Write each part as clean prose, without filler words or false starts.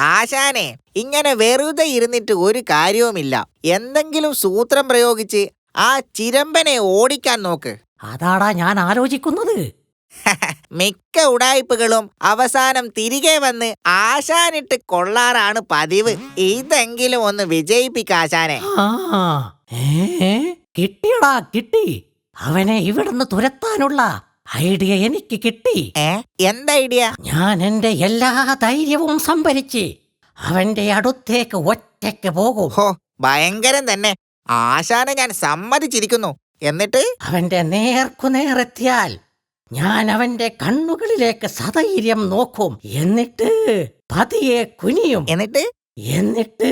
ആശാനെ, ഇങ്ങനെ വെറുതെ ഇരുന്നിട്ട് ഒരു കാര്യവുമില്ല. എന്തെങ്കിലും സൂത്രം പ്രയോഗിച്ച് ആ ചിരമ്പനെ ഓടിക്കാൻ നോക്ക്. അതാടാ ഞാൻ ആലോചിക്കുന്നത്. മിക്ക ഉടായിപ്പുകളും അവസാനം തിരികെ വന്ന് ആശാനിട്ട് കൊള്ളാറാണ് പതിവ്. ഇതെങ്കിലും ഒന്ന് വിജയിപ്പിക്കാശാനെ. കിട്ടിയടാ, കിട്ടി. അവനെ ഇവിടുന്ന് തുരത്താനുള്ള ഐഡിയ എനിക്ക് കിട്ടി. എന്താ ഐഡിയ? ഞാൻ എന്റെ എല്ലാ ധൈര്യവും സംഭരിച്ച് അവന്റെ അടുത്തേക്ക് ഒറ്റയ്ക്ക് പോകും. ഹോ, ഭയങ്കരം തന്നെ. ആശാനെ ഞാൻ സമ്മതിച്ചിരിക്കുന്നു. എന്നിട്ട് അവന്റെ നേർക്കുനേറെത്തിയാൽ ഞാൻ അവന്റെ കണ്ണുകളിലേക്ക് സധൈര്യം നോക്കും. എന്നിട്ട് പതിയെ കുനിയും. എന്നിട്ട്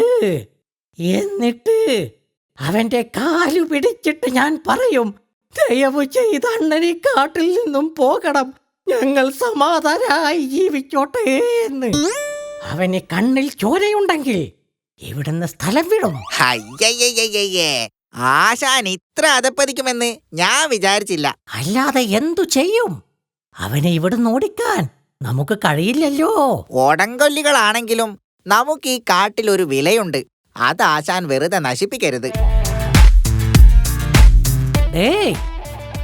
അവന്റെ കാലു പിടിച്ചിട്ട് ഞാൻ പറയും, ദയവ് ചെയ്ത് അണ്ണനെ കാട്ടിൽ നിന്നും പോകണം, ഞങ്ങൾ സമാധാനമായി ജീവിച്ചോട്ടെ എന്ന്. അവന് കണ്ണിൽ ചോരയുണ്ടെങ്കിൽ ഇവിടുന്ന് സ്ഥലം വിടും. ആശാൻ ഇത്ര അതപ്പതിക്കുമെന്ന് ഞാൻ വിചാരിച്ചില്ല. അല്ലാതെ എന്തു ചെയ്യും? അവനെ ഇവിടുന്ന് ഓടിക്കാൻ നമുക്ക് കഴിയില്ലല്ലോ. ഓടങ്കൊല്ലികളാണെങ്കിലും നമുക്ക് ഈ കാട്ടിൽ ഒരു വിലയുണ്ട്. അത് ആശാൻ വെറുതെ നശിപ്പിക്കരുത്.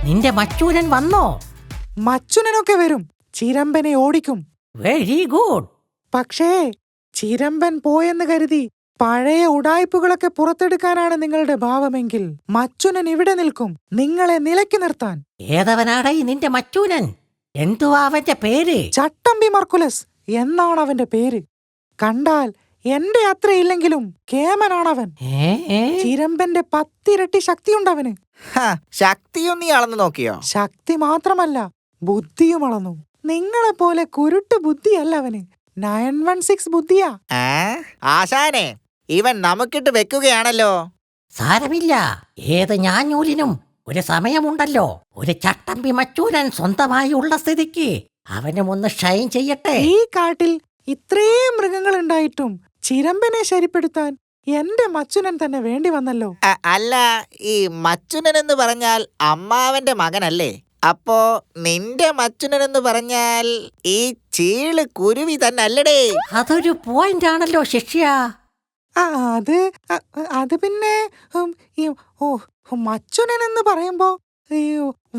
നിന്റെ മച്ചൂനൻ വന്നോ? മച്ചുനനൊക്കെ വരും, ചിരമ്പനെ ഓടിക്കും. Very good. പക്ഷേ ചിരമ്പൻ പോയെന്ന് കരുതി പഴയ ഉടായ്പുകളൊക്കെ പുറത്തെടുക്കാനാണ് നിങ്ങളുടെ ഭാവമെങ്കിൽ മച്ചുനൻ ഇവിടെ നിൽക്കും, നിങ്ങളെ നിലയ്ക്ക് നിർത്താൻ. ഏതവനാടായി നിന്റെ മച്ചൂനൻ? എന്തുവാ അവന്റെ പേര്? ചട്ടമ്പി മർക്കുലസ് എന്നാണ് അവന്റെ പേര്. കണ്ടാൽ എന്റെ അത്രയില്ലെങ്കിലും കേമനാണവൻ. ചിരമ്പന്റെ 10 ഇരട്ടി ശക്തിയുണ്ടവന്. ശക്തിയും നീ അളന്നു നോക്കിയോ? ശക്തി മാത്രമല്ല, ബുദ്ധിയും അളന്നു. നിങ്ങളെപ്പോലെ കുരുട്ട് ബുദ്ധിയല്ല അവന്, 916 ബുദ്ധിയാ. ആശാനെ, ഇവൻ നമുക്കിട്ട് വെക്കുകയാണല്ലോ. സാരമില്ല, ഏത് ഞാഞ്ഞൂലിനും ഒരു സമയമുണ്ടല്ലോ. ഒരു ചട്ടമ്പി മച്ചൂരൻ സ്വന്തമായി ഉള്ള സ്ഥിതിക്ക് അവനും ഒന്ന് ഷൈൻ ചെയ്യട്ടെ. ഈ കാട്ടിൽ ഇത്രയും മൃഗങ്ങൾ ഉണ്ടായിട്ടും ചിരമ്പനെ ശരിപ്പെടുത്താൻ എന്റെ മച്ചുനൻ തന്നെ വേണ്ടി വന്നല്ലോ. അല്ല, ഈ മച്ചുനൻ എന്ന് പറഞ്ഞാൽ അമ്മാവന്റെ മകനല്ലേ? അപ്പോ നിന്റെ മച്ചുനൻ എന്ന് പറഞ്ഞാൽ ഈ ചീള് കുരുവി തന്നെ അല്ലടേ? അതൊരു പോയിന്റ് ആണല്ലോ ശിഷ്യ. അത് പിന്നെ മച്ചുനൻ എന്ന് പറയുമ്പോ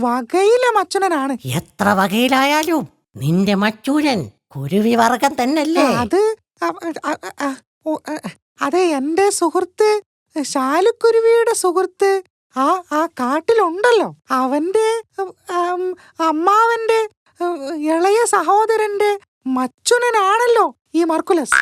വകയിലെ മച്ചുനനാണ്. എത്ര വകയിലായാലും നിന്റെ മച്ചൂരൻ കുരുവി വർഗം തന്നല്ലേ? അതെ, എന്റെ സുഹൃത്ത് ശാലുക്കുരുവിയുടെ സുഹൃത്ത് ആ കാട്ടിലുണ്ടല്ലോ. അവന്റെ അമ്മാവന്റെ ഇളയ സഹോദരന്റെ മച്ചുനനാണല്ലോ ഈ മർക്കുലസ്.